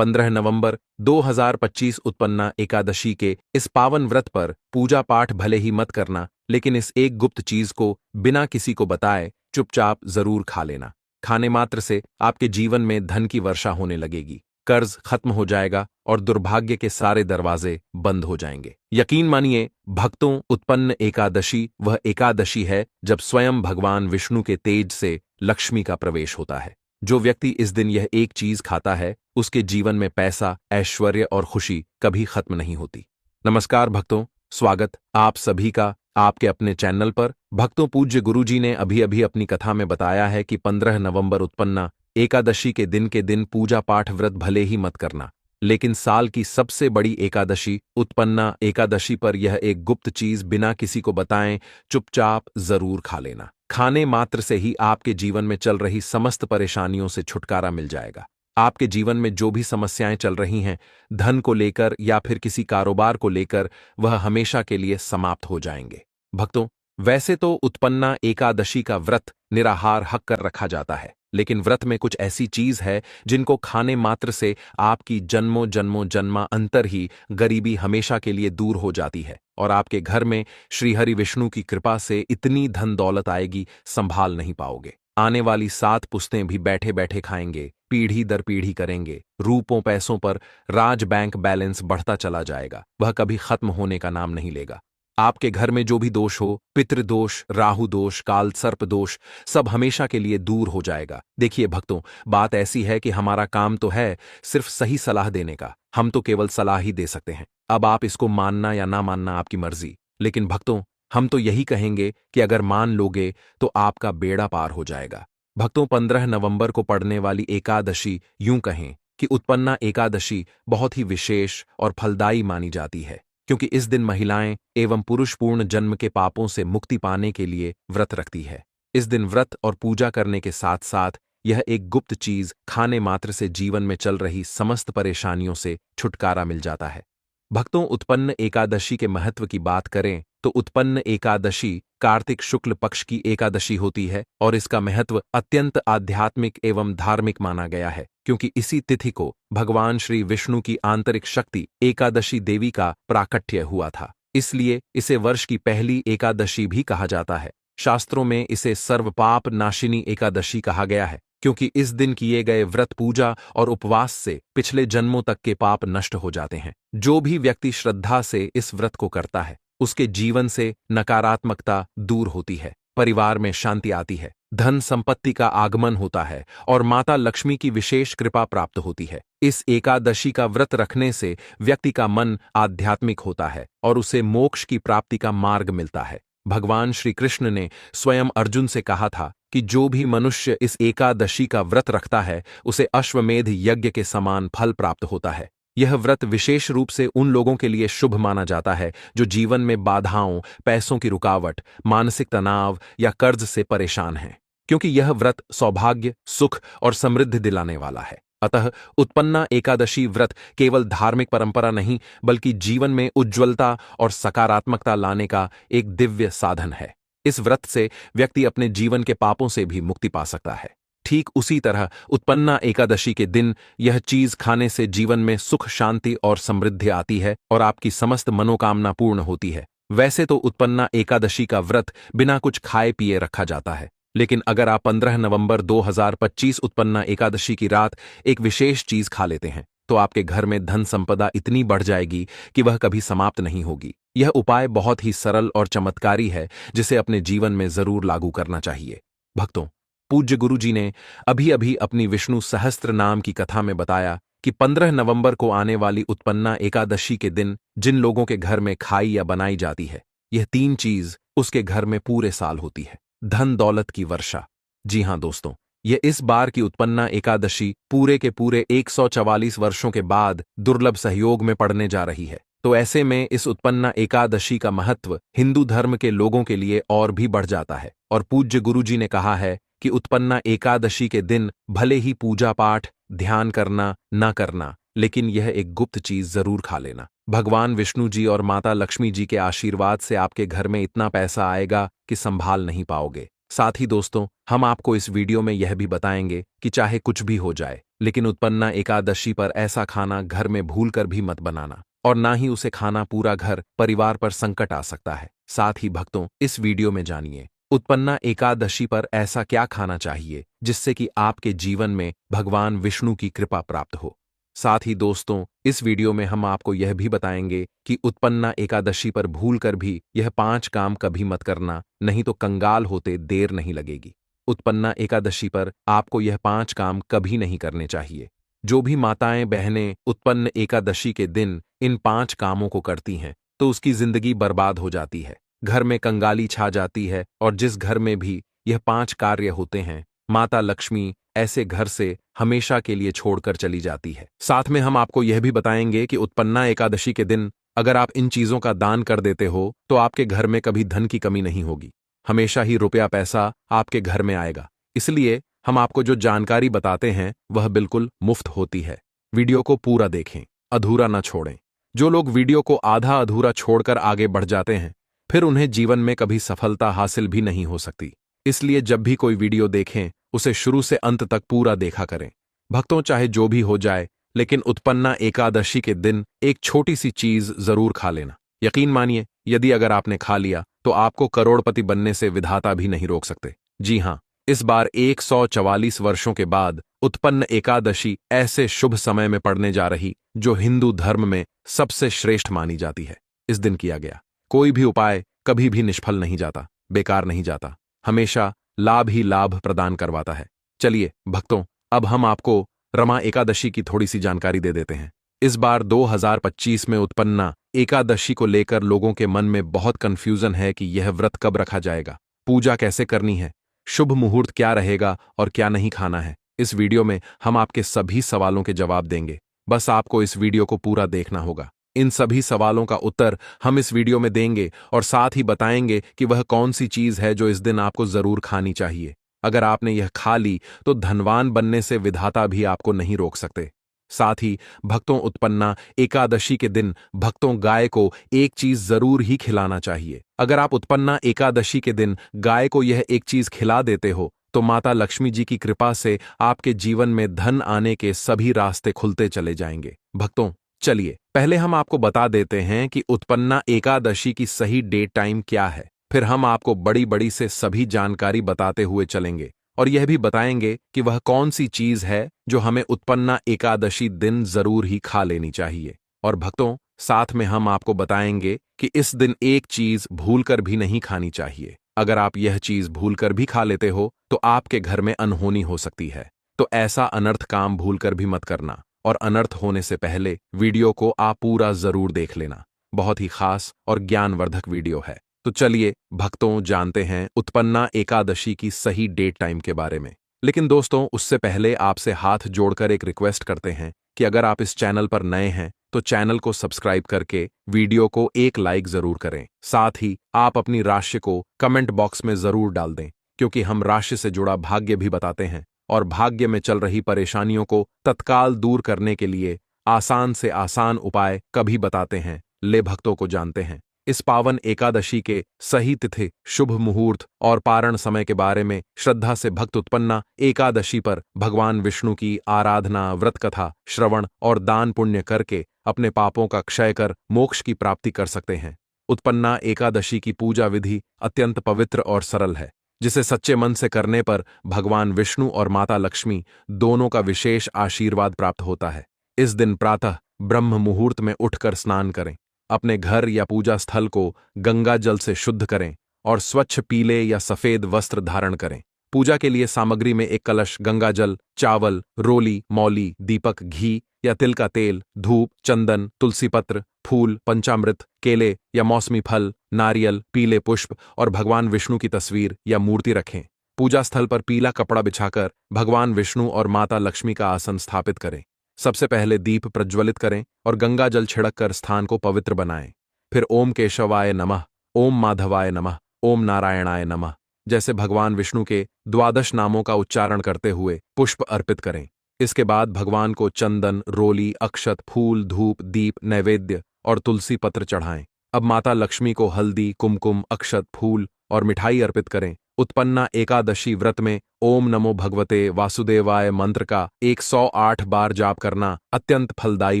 15 नवंबर 2025 उत्पन्ना एकादशी के इस पावन व्रत पर पूजा पाठ भले ही मत करना, लेकिन इस एक गुप्त चीज को बिना किसी को बताए चुपचाप जरूर खा लेना। खाने मात्र से आपके जीवन में धन की वर्षा होने लगेगी, कर्ज खत्म हो जाएगा और दुर्भाग्य के सारे दरवाजे बंद हो जाएंगे। यकीन मानिए भक्तों, उत्पन्न एकादशी वह एकादशी है जब स्वयं भगवान विष्णु के तेज से लक्ष्मी का प्रवेश होता है। जो व्यक्ति इस दिन यह एक चीज खाता है, उसके जीवन में पैसा, ऐश्वर्य और खुशी कभी खत्म नहीं होती। नमस्कार भक्तों, स्वागत आप सभी का आपके अपने चैनल पर। भक्तों, पूज्य गुरुजी ने अभी अभी अपनी कथा में बताया है कि 15 नवंबर उत्पन्ना एकादशी के दिन पूजा पाठ व्रत भले ही मत करना, लेकिन साल की सबसे बड़ी एकादशी उत्पन्ना एकादशी पर यह एक गुप्त चीज बिना किसी को बताएं चुपचाप जरूर खा लेना। खाने मात्र से ही आपके जीवन में चल रही समस्त परेशानियों से छुटकारा मिल जाएगा। आपके जीवन में जो भी समस्याएं चल रही हैं, धन को लेकर या फिर किसी कारोबार को लेकर, वह हमेशा के लिए समाप्त हो जाएंगे। भक्तों, वैसे तो उत्पन्ना एकादशी का व्रत निराहार हक कर रखा जाता है, लेकिन व्रत में कुछ ऐसी चीज है जिनको खाने मात्र से आपकी जन्मों जन्मों जन्मांतर ही गरीबी हमेशा के लिए दूर हो जाती है और आपके घर में श्रीहरि विष्णु की कृपा से इतनी धन दौलत आएगी, संभाल नहीं पाओगे। आने वाली 7 पुश्तें भी बैठे बैठे खाएंगे, पीढ़ी दर पीढ़ी करेंगे। रूपों पैसों पर राज बैंक बैलेंस बढ़ता चला जाएगा, वह कभी खत्म होने का नाम नहीं लेगा। आपके घर में जो भी दोष हो, पितृदोष, राहु दोष, काल सर्प दोष, सब हमेशा के लिए दूर हो जाएगा। देखिए भक्तों, बात ऐसी है कि हमारा काम तो है सिर्फ सही सलाह देने का, हम तो केवल सलाह ही दे सकते हैं। अब आप इसको मानना या ना मानना आपकी मर्जी, लेकिन भक्तों हम तो यही कहेंगे कि अगर मान लोगे तो आपका बेड़ा पार हो जाएगा। भक्तों, 15 नवंबर को पड़ने वाली एकादशी, यूं कहें कि उत्पन्ना एकादशी, बहुत ही विशेष और फलदायी मानी जाती है, क्योंकि इस दिन महिलाएं एवं पुरुष पूर्ण जन्म के पापों से मुक्ति पाने के लिए व्रत रखती है। इस दिन व्रत और पूजा करने के साथ साथ यह एक गुप्त चीज खाने मात्र से जीवन में चल रही समस्त परेशानियों से छुटकारा मिल जाता है। भक्तों, उत्पन्न एकादशी के महत्व की बात करें तो उत्पन्न एकादशी कार्तिक शुक्ल पक्ष की एकादशी होती है और इसका महत्व अत्यंत आध्यात्मिक एवं धार्मिक माना गया है, क्योंकि इसी तिथि को भगवान श्री विष्णु की आंतरिक शक्ति एकादशी देवी का प्राकट्य हुआ था। इसलिए इसे वर्ष की पहली एकादशी भी कहा जाता है। शास्त्रों में इसे सर्वपाप नाशिनी एकादशी कहा गया है, क्योंकि इस दिन किए गए व्रत, पूजा और उपवास से पिछले जन्मों तक के पाप नष्ट हो जाते हैं। जो भी व्यक्ति श्रद्धा से इस व्रत को करता है, उसके जीवन से नकारात्मकता दूर होती है, परिवार में शांति आती है, धन संपत्ति का आगमन होता है और माता लक्ष्मी की विशेष कृपा प्राप्त होती है। इस एकादशी का व्रत रखने से व्यक्ति का मन आध्यात्मिक होता है और उसे मोक्ष की प्राप्ति का मार्ग मिलता है। भगवान श्री कृष्ण ने स्वयं अर्जुन से कहा था कि जो भी मनुष्य इस एकादशी का व्रत रखता है, उसे अश्वमेध यज्ञ के समान फल प्राप्त होता है। यह व्रत विशेष रूप से उन लोगों के लिए शुभ माना जाता है जो जीवन में बाधाओं, पैसों की रुकावट, मानसिक तनाव या कर्ज से परेशान हैं, क्योंकि यह व्रत सौभाग्य, सुख और समृद्धि दिलाने वाला है। अतः उत्पन्ना एकादशी व्रत केवल धार्मिक परंपरा नहीं, बल्कि जीवन में उज्ज्वलता और सकारात्मकता लाने का एक दिव्य साधन है। इस व्रत से व्यक्ति अपने जीवन के पापों से भी मुक्ति पा सकता है। ठीक उसी तरह उत्पन्ना एकादशी के दिन यह चीज खाने से जीवन में सुख, शांति और समृद्धि आती है और आपकी समस्त मनोकामना पूर्ण होती है। वैसे तो उत्पन्ना एकादशी का व्रत बिना कुछ खाए पिए रखा जाता है, लेकिन अगर आप 15 नवंबर 2025 उत्पन्ना एकादशी की रात एक विशेष चीज खा लेते हैं, तो आपके घर में धन संपदा इतनी बढ़ जाएगी कि वह कभी समाप्त नहीं होगी। यह उपाय बहुत ही सरल और चमत्कारी है, जिसे अपने जीवन में जरूर लागू करना चाहिए। भक्तों, पूज्य गुरुजी ने अभी अभी अपनी विष्णु सहस्त्र नाम की कथा में बताया कि 15 नवंबर को आने वाली उत्पन्ना एकादशी के दिन जिन लोगों के घर में खाई या बनाई जाती है, यह 3 चीज उसके घर में पूरे साल होती है। धन दौलत की वर्षा। जी हां दोस्तों, यह इस बार की उत्पन्ना एकादशी पूरे के पूरे 144 वर्षों के बाद दुर्लभ सहयोग में पड़ने जा रही है। तो ऐसे में इस उत्पन्ना एकादशी का महत्व हिंदू धर्म के लोगों के लिए और भी बढ़ जाता है और पूज्य गुरुजी ने कहा है कि उत्पन्ना एकादशी के दिन भले ही पूजा पाठ, ध्यान करना ना करना, लेकिन यह एक गुप्त चीज जरूर खा लेना। भगवान विष्णु जी और माता लक्ष्मी जी के आशीर्वाद से आपके घर में इतना पैसा आएगा कि संभाल नहीं पाओगे। साथ ही दोस्तों, हम आपको इस वीडियो में यह भी बताएंगे कि चाहे कुछ भी हो जाए, लेकिन उत्पन्ना एकादशी पर ऐसा खाना घर में भूलकर भी मत बनाना, और ना ही उसे खाना पूरा घर परिवार पर संकट आ सकता है। साथ ही भक्तों, इस वीडियो में जानिए उत्पन्ना एकादशी पर ऐसा क्या खाना चाहिए जिससे कि आपके जीवन में भगवान विष्णु की कृपा प्राप्त हो। साथ ही दोस्तों, इस वीडियो में हम आपको यह भी बताएंगे कि उत्पन्ना एकादशी पर भूलकर भी यह 5 काम कभी मत करना, नहीं तो कंगाल होते देर नहीं लगेगी। उत्पन्ना एकादशी पर आपको यह 5 काम कभी नहीं करने चाहिए। जो भी माताएं बहनें उत्पन्न एकादशी के दिन इन 5 कामों को करती हैं, तो उसकी जिंदगी बर्बाद हो जाती है, घर में कंगाली छा जाती है, और जिस घर में भी यह 5 कार्य होते हैं, माता लक्ष्मी ऐसे घर से हमेशा के लिए छोड़कर चली जाती है। साथ में हम आपको यह भी बताएंगे कि उत्पन्ना एकादशी के दिन अगर आप इन चीजों का दान कर देते हो तो आपके घर में कभी धन की कमी नहीं होगी, हमेशा ही रुपया पैसा आपके घर में आएगा। इसलिए हम आपको जो जानकारी बताते हैं वह बिल्कुल मुफ्त होती है। वीडियो को पूरा देखें, अधूरा न छोड़ें। जो लोग वीडियो को आधा अधूरा छोड़कर आगे बढ़ जाते हैं, फिर उन्हें जीवन में कभी सफलता हासिल भी नहीं हो सकती। इसलिए जब भी कोई वीडियो देखें, उसे शुरू से अंत तक पूरा देखा करें। भक्तों, चाहे जो भी हो जाए, लेकिन उत्पन्ना एकादशी के दिन एक छोटी सी चीज जरूर खा लेना। यकीन मानिए, यदि अगर आपने खा लिया तो आपको करोड़पति बनने से विधाता भी नहीं रोक सकते। जी हां, इस बार 144 वर्षों के बाद उत्पन्न एकादशी ऐसे शुभ समय में पड़ने जा रही जो हिंदू धर्म में सबसे श्रेष्ठ मानी जाती है। इस दिन किया गया कोई भी उपाय कभी भी निष्फल नहीं जाता, बेकार नहीं जाता, हमेशा लाभ ही लाभ प्रदान करवाता है। चलिए भक्तों, अब हम आपको रमा एकादशी की थोड़ी सी जानकारी दे देते हैं। इस बार 2025 में उत्पन्ना एकादशी को लेकर लोगों के मन में बहुत कंफ्यूजन है कि यह व्रत कब रखा जाएगा, पूजा कैसे करनी है, शुभ मुहूर्त क्या रहेगा और क्या नहीं खाना है। इस वीडियो में हम आपके सभी सवालों के जवाब देंगे। बस आपको इस वीडियो को पूरा देखना होगा। इन सभी सवालों का उत्तर हम इस वीडियो में देंगे और साथ ही बताएंगे कि वह कौन सी चीज है जो इस दिन आपको जरूर खानी चाहिए। अगर आपने यह खा ली तो धनवान बनने से विधाता भी आपको नहीं रोक सकते। साथ ही भक्तों, उत्पन्ना एकादशी के दिन भक्तों गाय को एक चीज जरूर ही खिलाना चाहिए। अगर आप उत्पन्ना एकादशी के दिन गाय को यह एक चीज खिला देते हो तो माता लक्ष्मी जी की कृपा से आपके जीवन में धन आने के सभी रास्ते खुलते चले जाएंगे। भक्तों, चलिए पहले हम आपको बता देते हैं कि उत्पन्ना एकादशी की सही डेट टाइम क्या है। फिर हम आपको बड़ी बड़ी से सभी जानकारी बताते हुए चलेंगे और यह भी बताएंगे कि वह कौन सी चीज है जो हमें उत्पन्ना एकादशी दिन जरूर ही खा लेनी चाहिए। और भक्तों, साथ में हम आपको बताएंगे कि इस दिन एक चीज भूलकर भी नहीं खानी चाहिए। अगर आप यह चीज भूलकर भी खा लेते हो तो आपके घर में अनहोनी हो सकती है। तो ऐसा अनर्थ काम भूलकर भी मत करना, और अनर्थ होने से पहले वीडियो को आप पूरा जरूर देख लेना। बहुत ही खास और ज्ञानवर्धक वीडियो है। तो चलिए भक्तों, जानते हैं उत्पन्ना एकादशी की सही डेट टाइम के बारे में। लेकिन दोस्तों, उससे पहले आपसे हाथ जोड़कर एक रिक्वेस्ट करते हैं कि अगर आप इस चैनल पर नए हैं तो चैनल को सब्सक्राइब करके वीडियो को एक लाइक जरूर करें। साथ ही आप अपनी राशि को कमेंट बॉक्स में जरूर डाल दें, क्योंकि हम राशि से जुड़ा भाग्य भी बताते हैं और भाग्य में चल रही परेशानियों को तत्काल दूर करने के लिए आसान से आसान उपाय कभी बताते हैं। ले भक्तों को जानते हैं इस पावन एकादशी के सही तिथि, शुभ मुहूर्त और पारण समय के बारे में। श्रद्धा से भक्त उत्पन्ना एकादशी पर भगवान विष्णु की आराधना, व्रत कथा, श्रवण और दान पुण्य करके अपने पापों का क्षय कर मोक्ष की प्राप्ति कर सकते हैं। उत्पन्ना एकादशी की पूजा विधि अत्यंत पवित्र और सरल है, जिसे सच्चे मन से करने पर भगवान विष्णु और माता लक्ष्मी दोनों का विशेष आशीर्वाद प्राप्त होता है। इस दिन प्रातः ब्रह्म मुहूर्त में उठकर स्नान करें, अपने घर या पूजा स्थल को गंगा जल से शुद्ध करें और स्वच्छ पीले या सफेद वस्त्र धारण करें। पूजा के लिए सामग्री में एक कलश, गंगा जल, चावल, रोली, मौली, दीपक, घी या तिल का तेल, धूप, चंदन, तुलसी पत्र, फूल, पंचामृत, केले या मौसमी फल, नारियल, पीले पुष्प और भगवान विष्णु की तस्वीर या मूर्ति रखें। पूजा स्थल पर पीला कपड़ा बिछाकर भगवान विष्णु और माता लक्ष्मी का आसन स्थापित करें। सबसे पहले दीप प्रज्वलित करें और गंगा जल छिड़क कर स्थान को पवित्र बनाएं। फिर ओम केशवाय नमः, ओम माधवाय नमः, ओम नारायणाय नमः जैसे भगवान विष्णु के 12 नामों का उच्चारण करते हुए पुष्प अर्पित करें। इसके बाद भगवान को चंदन, रोली, अक्षत, फूल, धूप, दीप, नैवेद्य और तुलसी पत्र चढ़ाएं। अब माता लक्ष्मी को हल्दी, कुमकुम, अक्षत, फूल और मिठाई अर्पित करें। उत्पन्ना एकादशी व्रत में ओम नमो भगवते वासुदेवाय मंत्र का 108 बार जाप करना अत्यंत फलदायी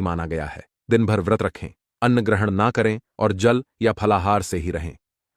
माना गया है। दिन भर व्रत रखें, अन्न ग्रहण ना करें और जल या फलाहार से ही रहें।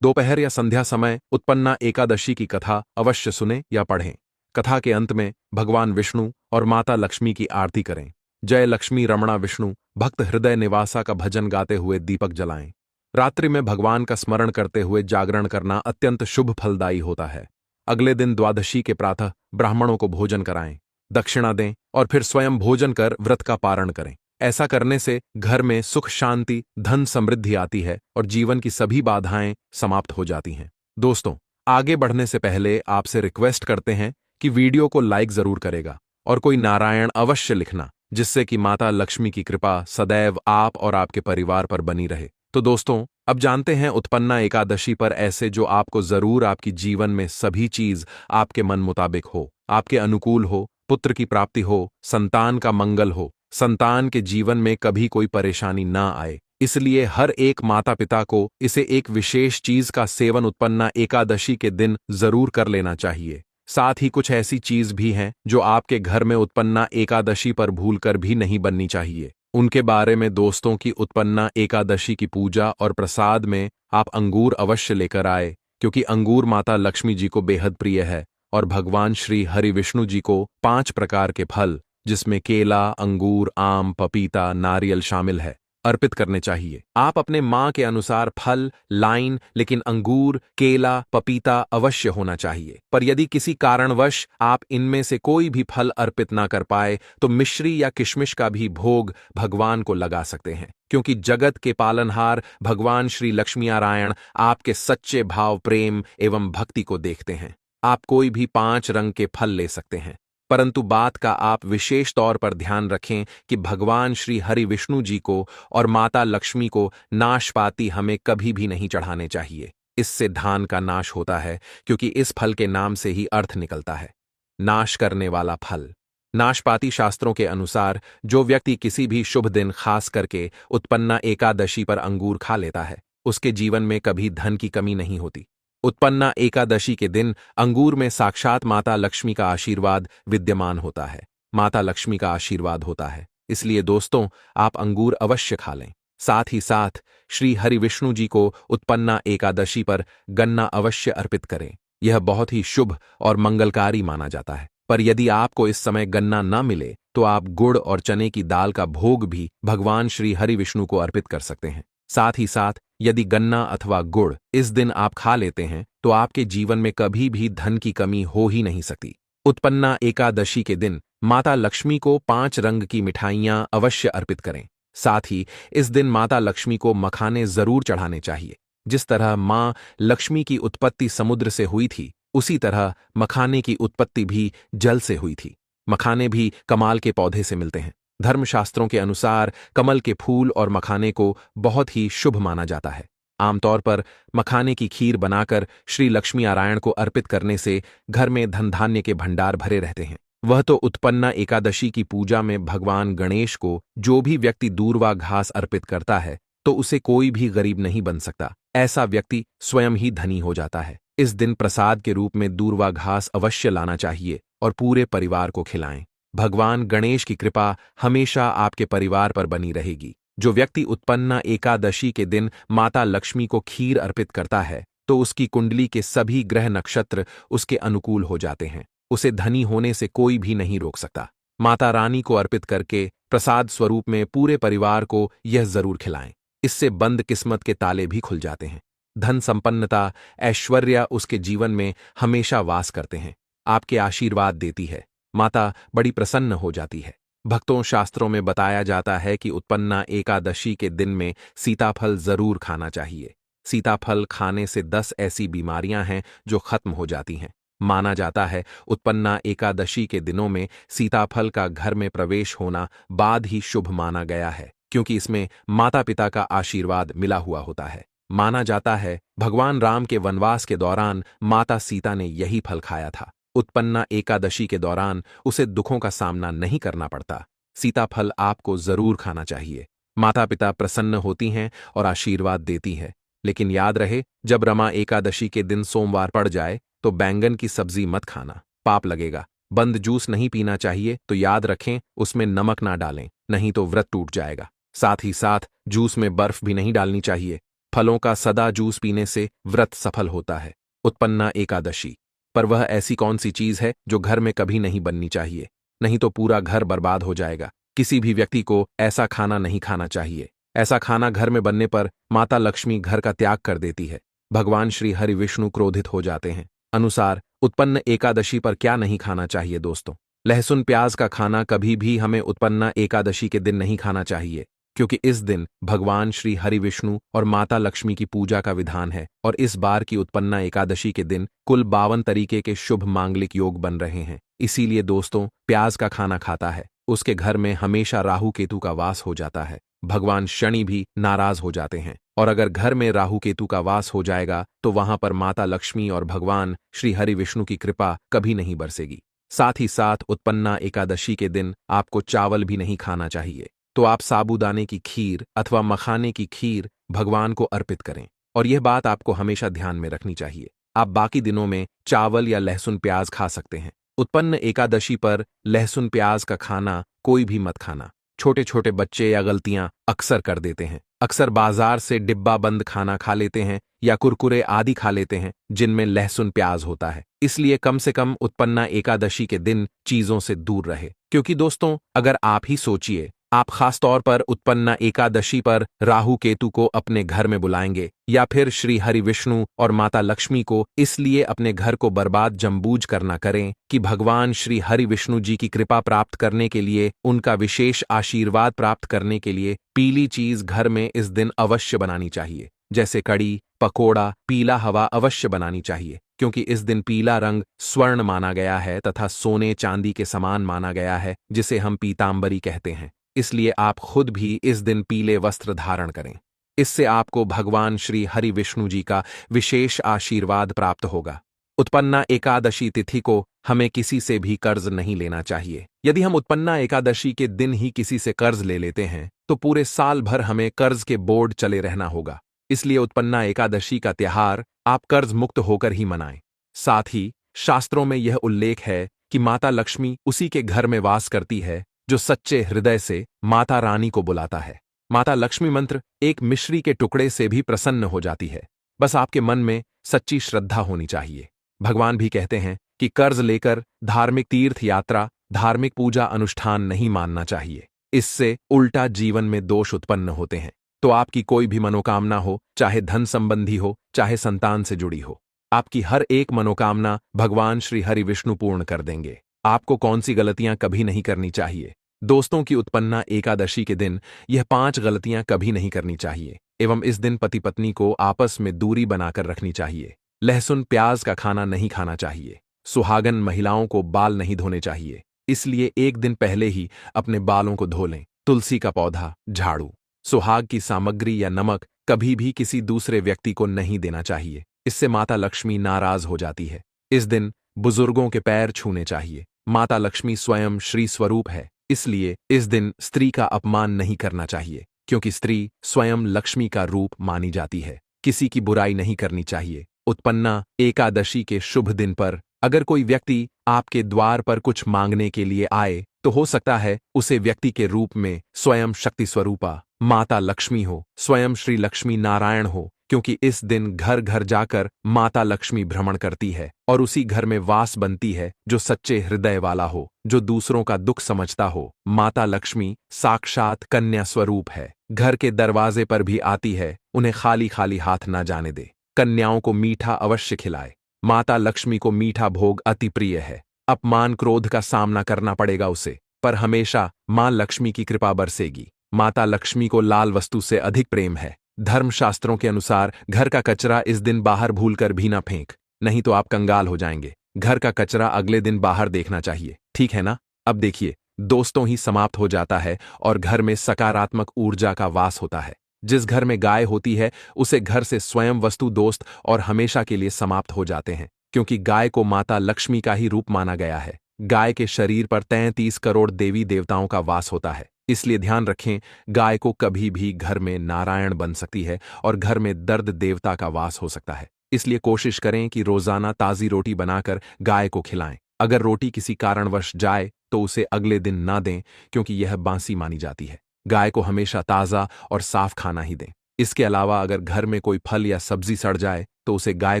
दोपहर या संध्या समय उत्पन्ना एकादशी की कथा अवश्य सुनें या पढ़ें। कथा के अंत में भगवान विष्णु और माता लक्ष्मी की आरती करें। जय लक्ष्मी रमणा विष्णु भक्त हृदय निवासा का भजन गाते हुए दीपक जलाएं। रात्रि में भगवान का स्मरण करते हुए जागरण करना अत्यंत शुभ फलदायी होता है। अगले दिन द्वादशी के प्रातः ब्राह्मणों को भोजन कराएं, दक्षिणा दें और फिर स्वयं भोजन कर व्रत का पारण करें। ऐसा करने से घर में सुख शांति धन समृद्धि आती है और जीवन की सभी बाधाएं समाप्त हो जाती हैं। दोस्तों, आगे बढ़ने से पहले आपसे रिक्वेस्ट करते हैं कि वीडियो को लाइक जरूर करेगा और कोई नारायण अवश्य लिखना, जिससे कि माता लक्ष्मी की कृपा सदैव आप और आपके परिवार पर बनी रहे। तो दोस्तों, अब जानते हैं उत्पन्ना एकादशी पर ऐसे जो आपको जरूर आपकी जीवन में सभी चीज आपके मन मुताबिक हो, आपके अनुकूल हो, पुत्र की प्राप्ति हो, संतान का मंगल हो, संतान के जीवन में कभी कोई परेशानी ना आए। इसलिए हर एक माता पिता को इसे एक विशेष चीज का सेवन उत्पन्ना एकादशी के दिन जरूर कर लेना चाहिए। साथ ही कुछ ऐसी चीज भी हैं जो आपके घर में उत्पन्ना एकादशी पर भूलकर भी नहीं बननी चाहिए। उनके बारे में दोस्तों की उत्पन्ना एकादशी की पूजा और प्रसाद में आप अंगूर अवश्य लेकर आए, क्योंकि अंगूर माता लक्ष्मी जी को बेहद प्रिय है और भगवान श्री हरि विष्णु जी को 5 प्रकार के फल, जिसमें केला, अंगूर, आम, पपीता, नारियल शामिल है, अर्पित करने चाहिए। आप अपने मां के अनुसार फल लाइन, लेकिन अंगूर, केला, पपीता अवश्य होना चाहिए। पर यदि किसी कारणवश आप इनमें से कोई भी फल अर्पित ना कर पाए तो मिश्री या किशमिश का भी भोग भगवान को लगा सकते हैं, क्योंकि जगत के पालनहार भगवान श्री लक्ष्मी नारायण आपके सच्चे भाव, प्रेम एवं भक्ति को देखते हैं। आप कोई भी 5 रंग के फल ले सकते हैं, परंतु बात का आप विशेष तौर पर ध्यान रखें कि भगवान श्री हरि विष्णु जी को और माता लक्ष्मी को नाशपाती हमें कभी भी नहीं चढ़ाने चाहिए। इससे धान का नाश होता है, क्योंकि इस फल के नाम से ही अर्थ निकलता है, नाश करने वाला फल। नाशपाती शास्त्रों के अनुसार जो व्यक्ति किसी भी शुभ दिन खास करके उत्पन्ना एकादशी पर अंगूर खा लेता है, उसके जीवन में कभी धन की कमी नहीं होती। उत्पन्ना एकादशी के दिन अंगूर में साक्षात माता लक्ष्मी का आशीर्वाद विद्यमान होता है, माता लक्ष्मी का आशीर्वाद होता है। इसलिए दोस्तों, आप अंगूर अवश्य खा लें। साथ ही साथ श्री हरि विष्णु जी को उत्पन्ना एकादशी पर गन्ना अवश्य अर्पित करें। यह बहुत ही शुभ और मंगलकारी माना जाता है। पर यदि आपको इस समय गन्ना न मिले तो आप गुड़ और चने की दाल का भोग भी भगवान श्री हरि विष्णु को अर्पित कर सकते हैं। साथ ही साथ यदि गन्ना अथवा गुड़ इस दिन आप खा लेते हैं तो आपके जीवन में कभी भी धन की कमी हो ही नहीं सकती। उत्पन्ना एकादशी के दिन माता लक्ष्मी को 5 रंग की मिठाइयां अवश्य अर्पित करें। साथ ही इस दिन माता लक्ष्मी को मखाने जरूर चढ़ाने चाहिए। जिस तरह मां लक्ष्मी की उत्पत्ति समुद्र से हुई थी, उसी तरह मखाने की उत्पत्ति भी जल से हुई थी। मखाने भी कमाल के पौधे से मिलते हैं। धर्मशास्त्रों के अनुसार कमल के फूल और मखाने को बहुत ही शुभ माना जाता है। आमतौर पर मखाने की खीर बनाकर श्री लक्ष्मी नारायण को अर्पित करने से घर में धन धान्य के भंडार भरे रहते हैं। वह तो उत्पन्ना एकादशी की पूजा में भगवान गणेश को जो भी व्यक्ति दूर्वा घास अर्पित करता है तो उसे कोई भी गरीब नहीं बन सकता। ऐसा व्यक्ति स्वयं ही धनी हो जाता है। इस दिन प्रसाद के रूप में दूर्वा घास अवश्य लाना चाहिए और पूरे परिवार को खिलाएं। भगवान गणेश की कृपा हमेशा आपके परिवार पर बनी रहेगी। जो व्यक्ति उत्पन्ना एकादशी के दिन माता लक्ष्मी को खीर अर्पित करता है तो उसकी कुंडली के सभी ग्रह नक्षत्र उसके अनुकूल हो जाते हैं। उसे धनी होने से कोई भी नहीं रोक सकता। माता रानी को अर्पित करके प्रसाद स्वरूप में पूरे परिवार को यह जरूर खिलाएं। इससे बंद किस्मत के ताले भी खुल जाते हैं। धन संपन्नता, ऐश्वर्य उसके जीवन में हमेशा वास करते हैं। आपके आशीर्वाद देती है। माता बड़ी प्रसन्न हो जाती है। भक्तों, शास्त्रों में बताया जाता है कि उत्पन्ना एकादशी के दिन में सीताफल जरूर खाना चाहिए। सीताफल खाने से 10 ऐसी बीमारियां हैं जो खत्म हो जाती हैं। माना जाता है उत्पन्ना एकादशी के दिनों में सीताफल का घर में प्रवेश होना बाद ही शुभ माना गया है, क्योंकि इसमें माता पिता का आशीर्वाद मिला हुआ होता है। माना जाता है भगवान राम के वनवास के दौरान माता सीता ने यही फल खाया था। उत्पन्ना एकादशी के दौरान उसे दुखों का सामना नहीं करना पड़ता। सीताफल आपको जरूर खाना चाहिए। माता पिता प्रसन्न होती हैं और आशीर्वाद देती है। लेकिन याद रहे, जब रमा एकादशी के दिन सोमवार पड़ जाए तो बैंगन की सब्जी मत खाना, पाप लगेगा। बंद जूस नहीं पीना चाहिए तो याद रखें उसमें नमक ना डालें, नहीं तो व्रत टूट जाएगा। साथ ही साथ जूस में बर्फ भी नहीं डालनी चाहिए। फलों का सदा जूस पीने से व्रत सफल होता है। उत्पन्ना एकादशी पर वह ऐसी कौन सी चीज है जो घर में कभी नहीं बननी चाहिए, नहीं तो पूरा घर बर्बाद हो जाएगा। किसी भी व्यक्ति को ऐसा खाना नहीं खाना चाहिए। ऐसा खाना घर में बनने पर माता लक्ष्मी घर का त्याग कर देती है। भगवान श्री हरि विष्णु क्रोधित हो जाते हैं। अनुसार उत्पन्न एकादशी पर क्या नहीं खाना चाहिए दोस्तों? लहसुन प्याज का खाना कभी भी हमें उत्पन्ना एकादशी के दिन नहीं खाना चाहिए, क्योंकि इस दिन भगवान श्री हरि विष्णु और माता लक्ष्मी की पूजा का विधान है और इस बार की उत्पन्ना एकादशी के दिन कुल 52 तरीके के शुभ मांगलिक योग बन रहे हैं। इसीलिए दोस्तों, प्याज का खाना खाता है उसके घर में हमेशा राहु केतु का वास हो जाता है। भगवान शनि भी नाराज हो जाते हैं और अगर घर में राहु केतु का वास हो जाएगा तो वहां पर माता लक्ष्मी और भगवान श्री हरि विष्णु की कृपा कभी नहीं बरसेगी। साथ ही साथ उत्पन्ना एकादशी के दिन आपको चावल भी नहीं खाना चाहिए। तो आप साबूदाने की खीर अथवा मखाने की खीर भगवान को अर्पित करें और यह बात आपको हमेशा ध्यान में रखनी चाहिए। आप बाकी दिनों में चावल या लहसुन प्याज खा सकते हैं। उत्पन्न एकादशी पर लहसुन प्याज का खाना कोई भी मत खाना। छोटे छोटे बच्चे या गलतियां अक्सर कर देते हैं। अक्सर बाजार से डिब्बा बंद खाना खा लेते हैं या कुरकुरे आदि खा लेते हैं जिनमें लहसुन प्याज होता है। इसलिए कम से कम उत्पन्ना एकादशी के दिन चीजों से दूर रहे। क्योंकि दोस्तों, अगर आप ही सोचिए, आप खास तौर पर उत्पन्ना एकादशी पर राहु केतु को अपने घर में बुलाएंगे या फिर श्री हरि विष्णु और माता लक्ष्मी को इसलिए अपने घर को बर्बाद जमबूझ करना करें कि भगवान श्री हरि विष्णु जी की कृपा प्राप्त करने के लिए, उनका विशेष आशीर्वाद प्राप्त करने के लिए पीली चीज घर में इस दिन अवश्य बनानी चाहिए। जैसे कड़ी, पकोड़ा, पीला हवा अवश्य बनानी चाहिए, क्योंकि इस दिन पीला रंग स्वर्ण माना गया है तथा सोने चांदी के समान माना गया है, जिसे हम पीतांबरी कहते हैं। इसलिए आप खुद भी इस दिन पीले वस्त्र धारण करें। इससे आपको भगवान श्री हरि विष्णु जी का विशेष आशीर्वाद प्राप्त होगा। उत्पन्ना एकादशी तिथि को हमें किसी से भी कर्ज नहीं लेना चाहिए। यदि हम उत्पन्ना एकादशी के दिन ही किसी से कर्ज ले लेते हैं तो पूरे साल भर हमें कर्ज के बोझ चले रहना होगा। इसलिए उत्पन्ना एकादशी का त्योहार आप कर्ज मुक्त होकर ही मनाएं। साथ ही शास्त्रों में यह उल्लेख है कि माता लक्ष्मी उसी के घर में वास करती है जो सच्चे हृदय से माता रानी को बुलाता है। माता लक्ष्मी मंत्र एक मिश्री के टुकड़े से भी प्रसन्न हो जाती है। बस आपके मन में सच्ची श्रद्धा होनी चाहिए। भगवान भी कहते हैं कि कर्ज लेकर धार्मिक तीर्थ यात्रा, धार्मिक पूजा अनुष्ठान नहीं मानना चाहिए। इससे उल्टा जीवन में दोष उत्पन्न होते हैं। तो आपकी कोई भी मनोकामना हो, चाहे धन संबंधी हो, चाहे संतान से जुड़ी हो, आपकी हर एक मनोकामना भगवान श्री हरि विष्णु पूर्ण कर देंगे। आपको कौन सी गलतियां कभी नहीं करनी चाहिए? दोस्तों की उत्पन्ना एकादशी के दिन यह 5 गलतियां कभी नहीं करनी चाहिए एवं इस दिन पति पत्नी को आपस में दूरी बनाकर रखनी चाहिए। लहसुन प्याज का खाना नहीं खाना चाहिए। सुहागन महिलाओं को बाल नहीं धोने चाहिए, इसलिए एक दिन पहले ही अपने बालों को धो लें। तुलसी का पौधा, झाड़ू, सुहाग की सामग्री या नमक कभी भी किसी दूसरे व्यक्ति को नहीं देना चाहिए। इससे माता लक्ष्मी नाराज हो जाती है। इस दिन बुजुर्गों के पैर छूने चाहिए। माता लक्ष्मी स्वयं श्री स्वरूप है, इसलिए इस दिन स्त्री का अपमान नहीं करना चाहिए, क्योंकि स्त्री स्वयं लक्ष्मी का रूप मानी जाती है। किसी की बुराई नहीं करनी चाहिए। उत्पन्ना एकादशी के शुभ दिन पर अगर कोई व्यक्ति आपके द्वार पर कुछ मांगने के लिए आए तो हो सकता है उसे व्यक्ति के रूप में स्वयं शक्ति स्वरूपा माता लक्ष्मी हो, स्वयं श्री लक्ष्मी नारायण हो, क्योंकि इस दिन घर घर जाकर माता लक्ष्मी भ्रमण करती है और उसी घर में वास बनती है जो सच्चे हृदय वाला हो, जो दूसरों का दुख समझता हो। माता लक्ष्मी साक्षात कन्या स्वरूप है। घर के दरवाजे पर भी आती है, उन्हें खाली खाली हाथ ना जाने दे। कन्याओं को मीठा अवश्य खिलाए। माता लक्ष्मी को मीठा भोग अति प्रिय है। अपमान क्रोध का सामना करना पड़ेगा उसे, पर हमेशा मां लक्ष्मी की कृपा बरसेगी। माता लक्ष्मी को लाल वस्तु से अधिक प्रेम है। धर्मशास्त्रों के अनुसार घर का कचरा इस दिन बाहर भूलकर भी ना फेंक, नहीं तो आप कंगाल हो जाएंगे। घर का कचरा अगले दिन बाहर देखना चाहिए, ठीक है ना? अब देखिए, दोस्तों ही समाप्त हो जाता है और घर में सकारात्मक ऊर्जा का वास होता है। जिस घर में गाय होती है उसे घर से स्वयं वस्तु दोस्त और हमेशा के लिए समाप्त हो जाते हैं, क्योंकि गाय को माता लक्ष्मी का ही रूप माना गया है। गाय के शरीर पर 33 करोड़ देवी देवताओं का वास होता है। इसलिए ध्यान रखें, गाय को कभी भी घर में नारायण बन सकती है और घर में दर्द देवता का वास हो सकता है। इसलिए कोशिश करें कि रोजाना ताज़ी रोटी बनाकर गाय को खिलाएं। अगर रोटी किसी कारणवश जाए तो उसे अगले दिन ना दें, क्योंकि यह बासी मानी जाती है। गाय को हमेशा ताज़ा और साफ खाना ही दें। इसके अलावा अगर घर में कोई फल या सब्जी सड़ जाए तो उसे गाय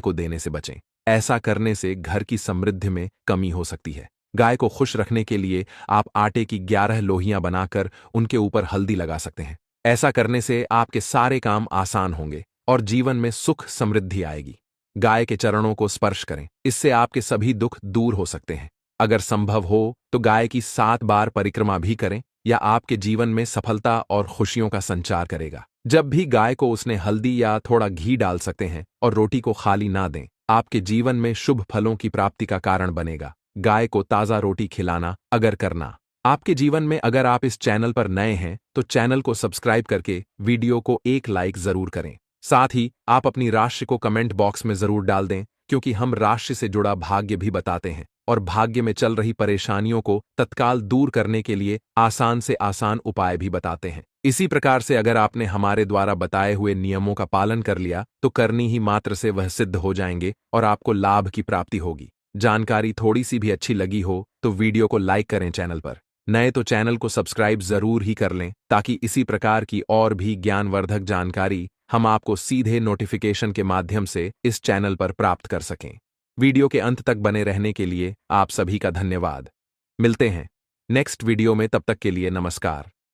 को देने से बचें। ऐसा करने से घर की समृद्धि में कमी हो सकती है। गाय को खुश रखने के लिए आप आटे की 11 लोहियां बनाकर उनके ऊपर हल्दी लगा सकते हैं। ऐसा करने से आपके सारे काम आसान होंगे और जीवन में सुख समृद्धि आएगी। गाय के चरणों को स्पर्श करें, इससे आपके सभी दुख दूर हो सकते हैं। अगर संभव हो तो गाय की 7 बार परिक्रमा भी करें, या आपके जीवन में सफलता और खुशियों का संचार करेगा। जब भी गाय को उसने हल्दी या थोड़ा घी डाल सकते हैं और रोटी को खाली ना दें, आपके जीवन में शुभ फलों की प्राप्ति का कारण बनेगा। गाय को ताज़ा रोटी खिलाना अगर करना आपके जीवन में। अगर आप इस चैनल पर नए हैं तो चैनल को सब्सक्राइब करके वीडियो को एक लाइक जरूर करें। साथ ही आप अपनी राशि को कमेंट बॉक्स में जरूर डाल दें, क्योंकि हम राशि से जुड़ा भाग्य भी बताते हैं और भाग्य में चल रही परेशानियों को तत्काल दूर करने के लिए आसान से आसान उपाय भी बताते हैं। इसी प्रकार से अगर आपने हमारे द्वारा बताए हुए नियमों का पालन कर लिया तो करनी ही मात्र से वह सिद्ध हो जाएंगे और आपको लाभ की प्राप्ति होगी। जानकारी थोड़ी सी भी अच्छी लगी हो तो वीडियो को लाइक करें। चैनल पर नए तो चैनल को सब्सक्राइब जरूर ही कर लें, ताकि इसी प्रकार की और भी ज्ञानवर्धक जानकारी हम आपको सीधे नोटिफिकेशन के माध्यम से इस चैनल पर प्राप्त कर सकें। वीडियो के अंत तक बने रहने के लिए आप सभी का धन्यवाद। मिलते हैं नेक्स्ट वीडियो में, तब तक के लिए नमस्कार।